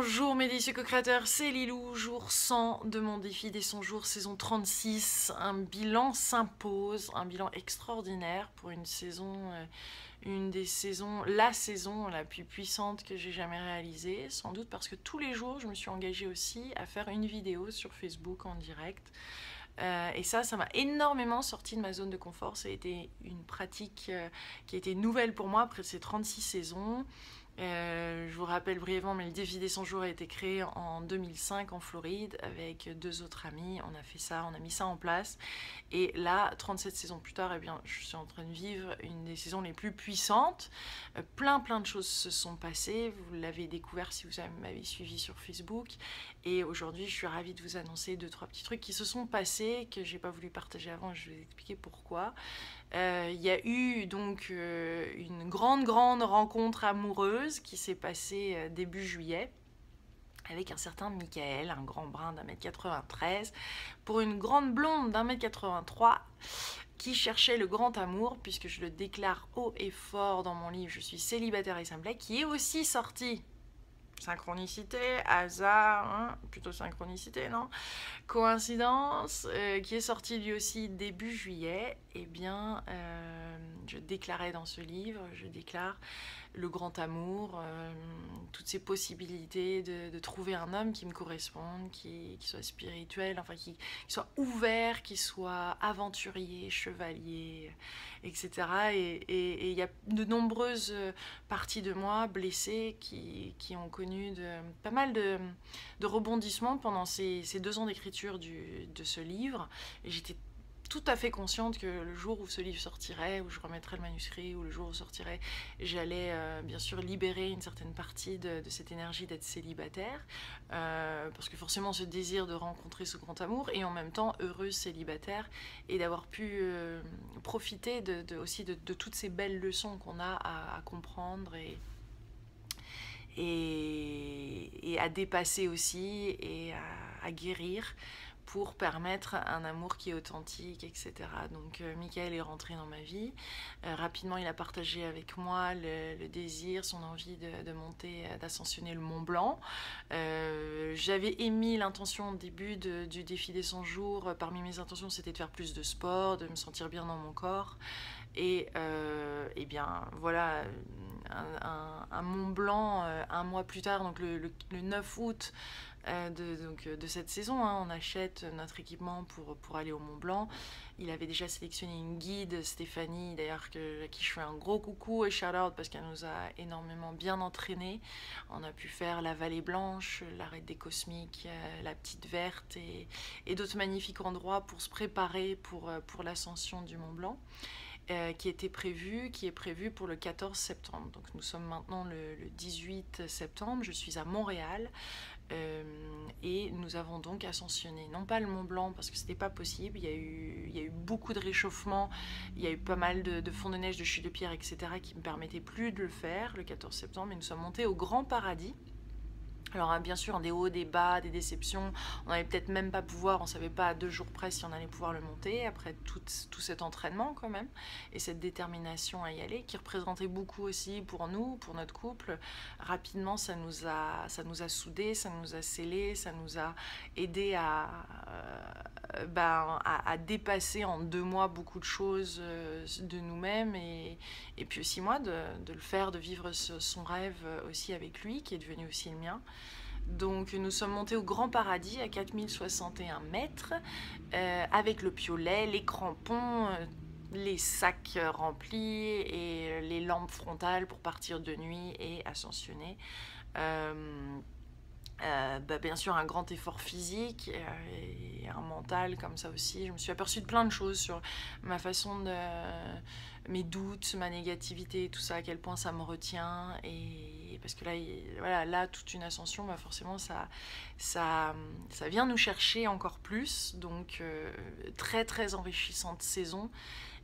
Bonjour mes délicieux co-créateurs, c'est Lilou, jour 100 de mon défi des 100 jours, saison 36. Un bilan s'impose, un bilan extraordinaire pour une saison, la saison la plus puissante que j'ai jamais réalisée. Sans doute parce que tous les jours, je me suis engagée aussi à faire une vidéo sur Facebook en direct. Et ça m'a énormément sorti de ma zone de confort. Ça a été une pratique qui a été nouvelle pour moi après ces 36 saisons. Je vous rappelle brièvement, mais le défi des 100 jours a été créé en 2005 en Floride avec deux autres amis. On a fait ça, on a mis ça en place. Et là, 37 saisons plus tard, eh bien, je suis en train de vivre une des saisons les plus puissantes. Plein de choses se sont passées. Vous l'avez découvert si vous m'avez suivi sur Facebook. Et aujourd'hui, je suis ravie de vous annoncer 2-3 petits trucs qui se sont passés, que j'ai pas voulu partager avant. Je vais vous expliquer pourquoi. Il y a eu donc une grande rencontre amoureuse qui s'est passée début juillet avec un certain Michael, un grand brun d'1m93, pour une grande blonde d'1m83 qui cherchait le grand amour, puisque je le déclare haut et fort dans mon livre, je suis célibataire et simplet, qui est aussi sorti. Synchronicité, hasard, hein, plutôt synchronicité, non? Coïncidence, qui est sorti lui aussi début juillet. Eh bien, je déclarais dans ce livre, je déclare le grand amour, toutes ces possibilités de trouver un homme qui me corresponde, qui soit spirituel, enfin qui soit ouvert, qui soit aventurier, chevalier, etc. Et il y a de nombreuses parties de moi blessées qui ont connu pas mal de rebondissements pendant ces 2 ans d'écriture de ce livre. Et j'étais tout à fait consciente que le jour où ce livre sortirait, où je remettrais le manuscrit, ou le jour où sortirait, j'allais bien sûr libérer une certaine partie de cette énergie d'être célibataire, parce que forcément ce désir de rencontrer ce grand amour, et en même temps heureuse célibataire, et d'avoir pu profiter aussi de toutes ces belles leçons qu'on a à comprendre et à dépasser aussi, et à guérir, pour permettre un amour qui est authentique, etc. Donc Michael est rentré dans ma vie. Rapidement, il a partagé avec moi le désir, son envie de monter, d'ascensionner le Mont Blanc. J'avais émis l'intention au début du défi des 100 jours. Parmi mes intentions, c'était de faire plus de sport, de me sentir bien dans mon corps. Et bien voilà, un Mont Blanc un mois plus tard, donc le 9 août de cette saison, hein, on achète notre équipement pour aller au Mont Blanc. Il avait déjà sélectionné une guide, Stéphanie, d'ailleurs, à qui je fais un gros coucou et shout-out parce qu'elle nous a énormément bien entraînés. On a pu faire la Vallée Blanche, l'arête des Cosmiques, la Petite Verte et d'autres magnifiques endroits pour se préparer pour l'ascension du Mont Blanc. Qui est prévu pour le 14 septembre. Donc nous sommes maintenant le 18 septembre, je suis à Montréal et nous avons donc ascensionné, non pas le Mont Blanc parce que c'était pas possible, il y a eu beaucoup de réchauffement, il y a eu pas mal de fonds de neige, de chutes de pierre, etc. qui me permettaient plus de le faire le 14 septembre, et nous sommes montés au Grand Paradis. Alors bien sûr, des hauts, des bas, des déceptions, on n'allait peut-être même pas pouvoir, on ne savait pas à 2 jours près si on allait pouvoir le monter, après tout cet entraînement quand même, et cette détermination à y aller, qui représentait beaucoup aussi pour nous, pour notre couple. Rapidement, ça nous a soudés, ça nous a scellés, ça nous a aidés à dépasser en 2 mois beaucoup de choses de nous-mêmes, et puis aussi moi de le faire, de vivre son rêve aussi avec lui, qui est devenu aussi le mien. Donc nous sommes montés au Grand Paradis à 4061 mètres avec le piolet, les crampons, les sacs remplis et les lampes frontales pour partir de nuit et ascensionner. Bien sûr un grand effort physique et un mental comme ça aussi. Je me suis aperçue de plein de choses sur ma façon mes doutes, ma négativité, tout ça, à quel point ça me retient. Et parce que là, voilà, toute une ascension, forcément ça vient nous chercher encore plus. Donc très enrichissante saison.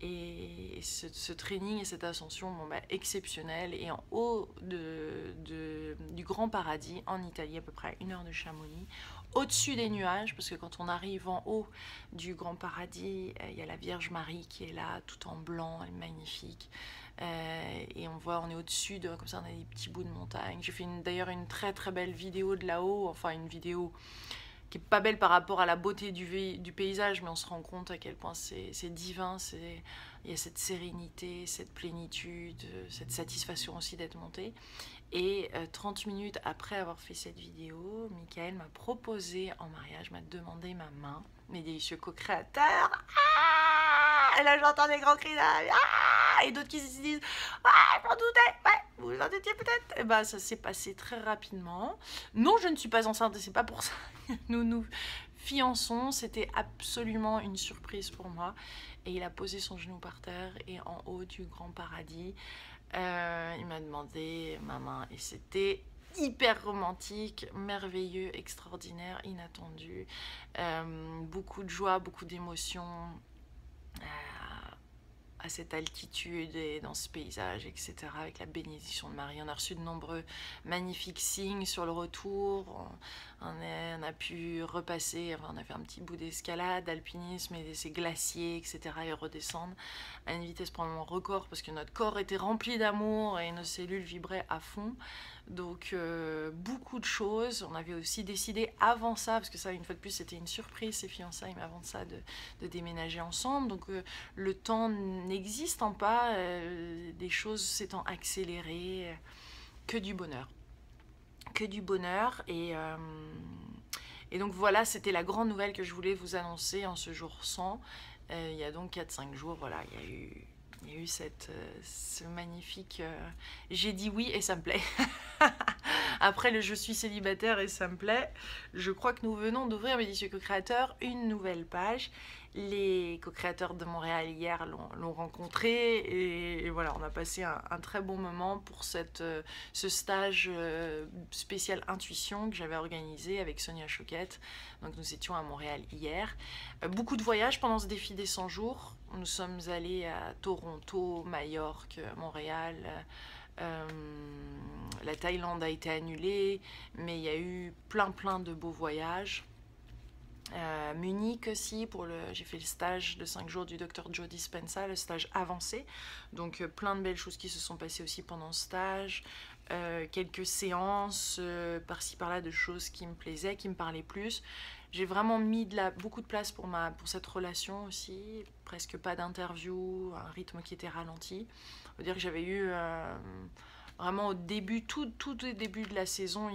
Et ce training et cette ascension, exceptionnelle, et en haut du Grand Paradis, en Italie, à peu près à 1 heure de Chamonix, au-dessus des nuages, parce que quand on arrive en haut du Grand Paradis, il y a la Vierge Marie qui est là, tout en blanc, elle est magnifique. Et on est au-dessus de, comme ça on a des petits bouts de montagne. J'ai fait d'ailleurs une très très belle vidéo de là-haut, enfin une vidéo qui est pas belle par rapport à la beauté du paysage, mais on se rend compte à quel point c'est divin, il y a cette sérénité, cette plénitude, cette satisfaction aussi d'être monté. Et 30 minutes après avoir fait cette vidéo, Michael m'a proposé en mariage, m'a demandé ma main, mes délicieux co-créateurs. Et là j'entends des grands cris et d'autres qui se disent je m'en doutais, ouais, vous vous en doutiez peut-être. Et bah ça s'est passé très rapidement. Non, je ne suis pas enceinte et c'est pas pour ça. Nous nous fiançons, c'était absolument une surprise pour moi. Et il a posé son genou par terre et en haut du grand paradis, il m'a demandé ma main et c'était hyper romantique, merveilleux, extraordinaire, inattendu. Beaucoup de joie, beaucoup d'émotions. À cette altitude et dans ce paysage, etc., avec la bénédiction de Marie. On a reçu de nombreux magnifiques signes sur le retour. On a pu repasser, enfin, on a fait un petit bout d'escalade, d'alpinisme et ces glaciers, etc., et redescendre à une vitesse probablement record parce que notre corps était rempli d'amour et nos cellules vibraient à fond. Donc beaucoup de choses. On avait aussi décidé avant ça, parce que ça une fois de plus c'était une surprise, ces fiançailles, mais avant ça de déménager ensemble. Donc le temps n'existant pas, des choses s'étant accélérées, que du bonheur. Que du bonheur. Et donc voilà, c'était la grande nouvelle que je voulais vous annoncer en ce jour 100. Il y a donc 4-5 jours, voilà, il y a eu ce magnifique j'ai dit oui et ça me plaît. Après le je suis célibataire et ça me plaît, je crois que nous venons d'ouvrir, mes délicieux co-créateurs, une nouvelle page. Les co-créateurs de Montréal hier l'ont rencontré et voilà, on a passé un très bon moment pour ce stage spécial intuition que j'avais organisé avec Sonia Choquette. Donc nous étions à Montréal hier. Beaucoup de voyages pendant ce défi des 100 jours. Nous sommes allés à Toronto, Majorque, Montréal. La Thaïlande a été annulée, mais il y a eu plein de beaux voyages. Munich aussi, j'ai fait le stage de 5 jours du Dr Joe Dispenza, le stage avancé. Donc plein de belles choses qui se sont passées aussi pendant ce stage. Quelques séances par-ci par-là de choses qui me plaisaient, qui me parlaient plus. J'ai vraiment mis beaucoup de place pour cette relation aussi. Presque pas d'interview, un rythme qui était ralenti. Je veux dire que j'avais eu vraiment au début, tout au début de la saison,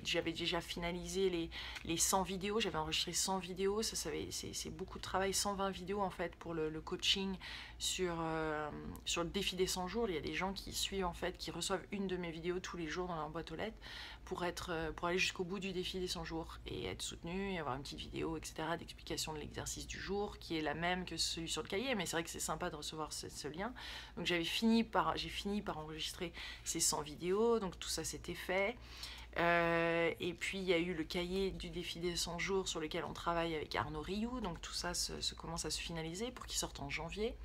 j'avais déjà finalisé les 100 vidéos, j'avais enregistré 100 vidéos, c'est beaucoup de travail, 120 vidéos en fait pour le coaching sur le défi des 100 jours. Il y a des gens qui suivent en fait, qui reçoivent une de mes vidéos tous les jours dans leur boîte aux lettres pour aller jusqu'au bout du défi des 100 jours et être soutenu et avoir une petite vidéo, etc., d'explication de l'exercice du jour qui est la même que celui sur le cahier, mais c'est vrai que c'est sympa de recevoir ce lien. Donc j'ai fini par enregistrer ces 100 vidéos, donc tout ça c'était fait. Et puis il y a eu le cahier du défi des 100 jours sur lequel on travaille avec Arnaud Rioux, donc tout ça commence à se finaliser pour qu'il sorte en janvier.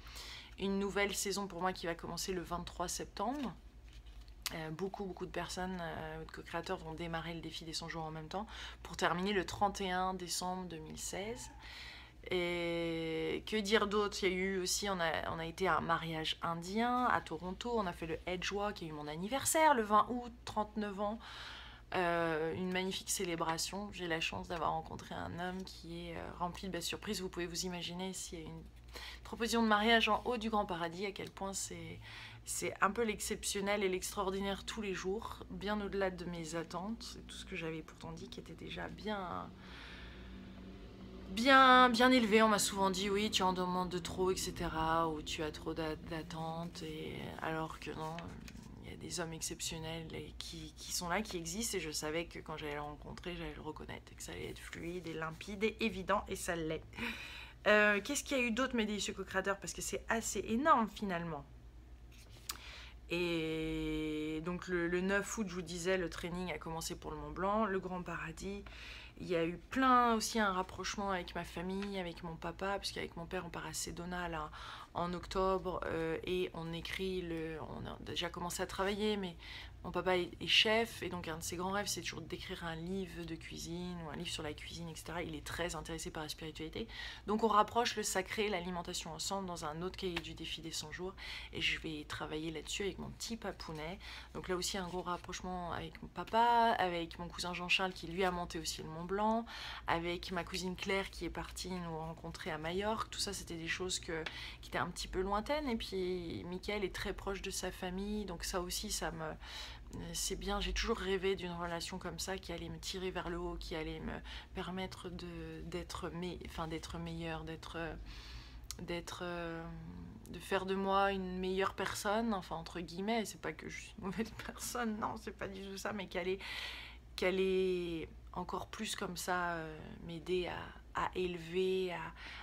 Une nouvelle saison pour moi qui va commencer le 23 septembre. Beaucoup de personnes, de co-créateurs vont démarrer le défi des 100 jours en même temps pour terminer le 31 décembre 2016. Et que dire d'autre? Il y a eu aussi, on a été à un mariage indien à Toronto, on a fait le Edgewalk, il y a eu mon anniversaire le 20 août, 39 ans. Une magnifique célébration. J'ai la chance d'avoir rencontré un homme qui est rempli de belles surprises. Vous pouvez vous imaginer s'il y a une proposition de mariage en haut du grand paradis, à quel point c'est un peu l'exceptionnel et l'extraordinaire tous les jours, bien au-delà de mes attentes. C'est tout ce que j'avais pourtant dit qui était déjà bien élevé. On m'a souvent dit oui, tu en demandes de trop, etc. ou tu as trop d'attentes, alors que non, il y a des hommes exceptionnels qui sont là, qui existent, et je savais que quand j'allais le rencontrer, j'allais le reconnaître, et que ça allait être fluide et limpide et évident, et ça l'est. Qu'est-ce qu'il y a eu d'autre, mes délicieux co-créateurs, parce que c'est assez énorme finalement. Et donc le 9 août, je vous disais, le training a commencé pour le Mont Blanc, le Grand Paradis. Il y a eu aussi un rapprochement avec ma famille, avec mon papa, parce qu'avec mon père on part à Sedona là, en octobre, et on a déjà commencé à travailler, mais mon papa est chef, et donc un de ses grands rêves, c'est toujours d'écrire un livre de cuisine ou un livre sur la cuisine, etc. Il est très intéressé par la spiritualité. Donc on rapproche le sacré et l'alimentation ensemble dans un autre cahier du défi des 100 jours. Et je vais travailler là-dessus avec mon petit papounet. Donc là aussi, un gros rapprochement avec mon papa, avec mon cousin Jean-Charles qui lui a monté aussi le Mont Blanc, avec ma cousine Claire qui est partie nous rencontrer à Majorque. Tout ça, c'était des choses qui étaient un petit peu lointaines. Et puis, Mickaël est très proche de sa famille. Donc ça aussi, c'est bien, j'ai toujours rêvé d'une relation comme ça qui allait me tirer vers le haut, qui allait me permettre d'être meilleure, de faire de moi une meilleure personne, enfin entre guillemets, c'est pas que je suis une mauvaise personne, non, c'est pas du tout ça, mais qu'elle est encore plus comme ça m'aider à élever,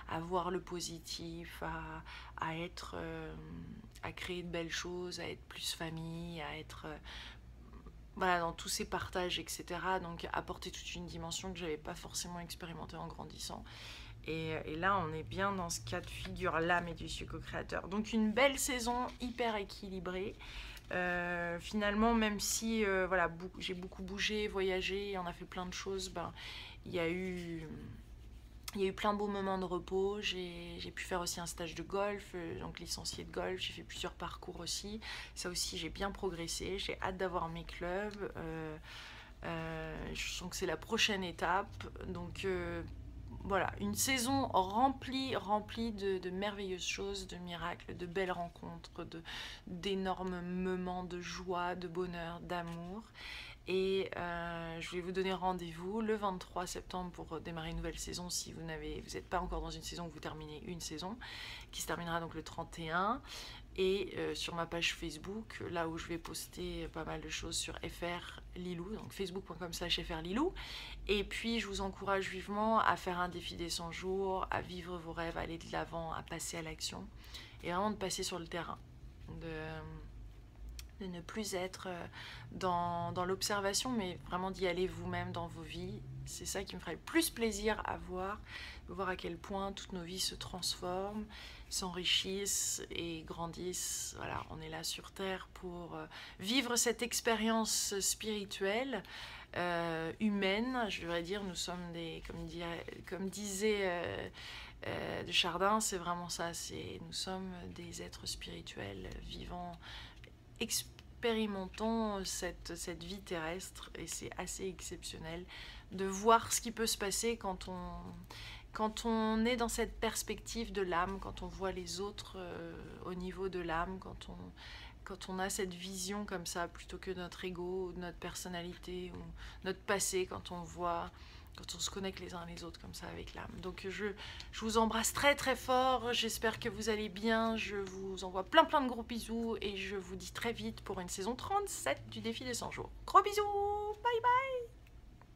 à voir le positif, à créer de belles choses, à être plus famille, à être voilà, dans tous ces partages, etc. Donc apporter toute une dimension que j'avais pas forcément expérimentée en grandissant. Et là, on est bien dans ce cas de figure, l'âme et du co-créateur. Donc une belle saison, hyper équilibrée. Finalement, même si voilà, j'ai beaucoup bougé, voyagé, on a fait plein de choses, ben, il y a eu plein de beaux moments de repos. J'ai pu faire aussi un stage de golf, donc licencié de golf. J'ai fait plusieurs parcours aussi. Ça aussi, j'ai bien progressé. J'ai hâte d'avoir mes clubs. Je sens que c'est la prochaine étape. Donc voilà, une saison remplie de merveilleuses choses, de miracles, de belles rencontres, d'énormes moments de joie, de bonheur, d'amour. Et je vais vous donner rendez-vous le 23 septembre pour démarrer une nouvelle saison si vous n'êtes pas encore dans une saison, que vous terminez une saison, qui se terminera donc le 31. Et sur ma page Facebook, là où je vais poster pas mal de choses sur FR Lilou, donc facebook.com/FR Lilou. Et puis je vous encourage vivement à faire un défi des 100 jours, à vivre vos rêves, à aller de l'avant, à passer à l'action, et vraiment de passer sur le terrain, de ne plus être dans l'observation, mais vraiment d'y aller vous-même dans vos vies. C'est ça qui me ferait le plus plaisir à voir, de voir à quel point toutes nos vies se transforment, s'enrichissent et grandissent. Voilà, on est là sur Terre pour vivre cette expérience spirituelle, humaine. Je devrais dire, nous sommes comme disait de Chardin, c'est vraiment ça, nous sommes des êtres spirituels vivants, expérimentons cette vie terrestre, et c'est assez exceptionnel de voir ce qui peut se passer quand on est dans cette perspective de l'âme, quand on voit les autres au niveau de l'âme, quand on a cette vision comme ça, plutôt que notre ego, notre personnalité ou notre passé, quand on se connecte les uns les autres comme ça avec l'âme. Donc je vous embrasse très très fort, j'espère que vous allez bien, je vous envoie plein de gros bisous, et je vous dis très vite pour une saison 37 du défi des 100 jours. Gros bisous, bye bye.